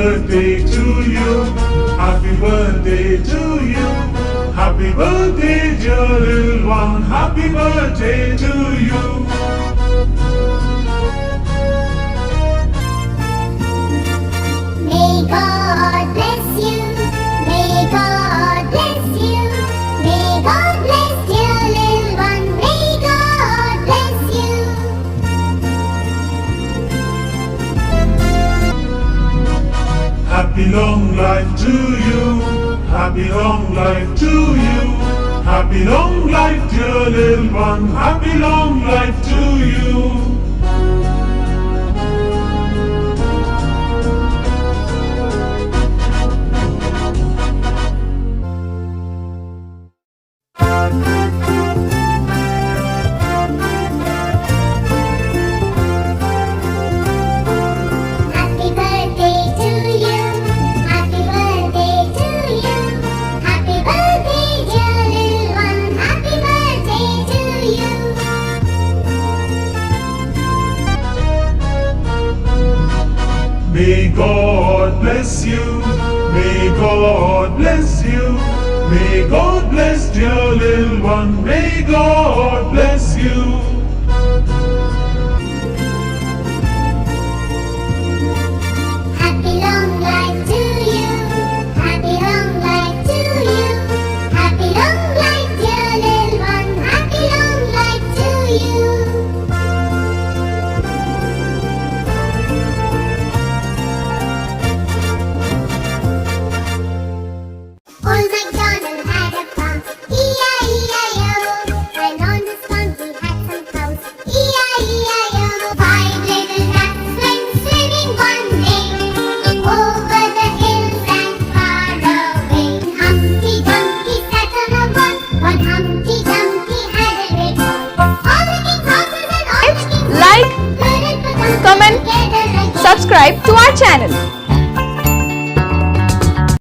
birthday to you. Happy birthday to you. Happy birthday, dear little one. Happy birthday to you. May God bless you. May God bless you. May God bless dear little one. May God bless you. Happy long life to you. Happy long life to you. Happy long life, dear little one. Happy long life to you. Happy birthday to you. Happy birthday to you. Happy birthday, dear little one. Happy birthday to you. May God bless you. May God bless you. May God bless dear little one. May God bless you. Happy long life to you. Happy long life to you. Happy long life, dear little one. Happy long life to you. Old MacDonald had a farm, E-I-E-I-O. And on this farm he had some cows, E-I-E-I-O. 5 little rats went swimming one day over the hills and far away. Humpty Dumpty sat on a wall, while Humpty Dumpty had a great fall. All the king's horses and all the king's Like, couldn't put them comment, together again. subscribe to our channel.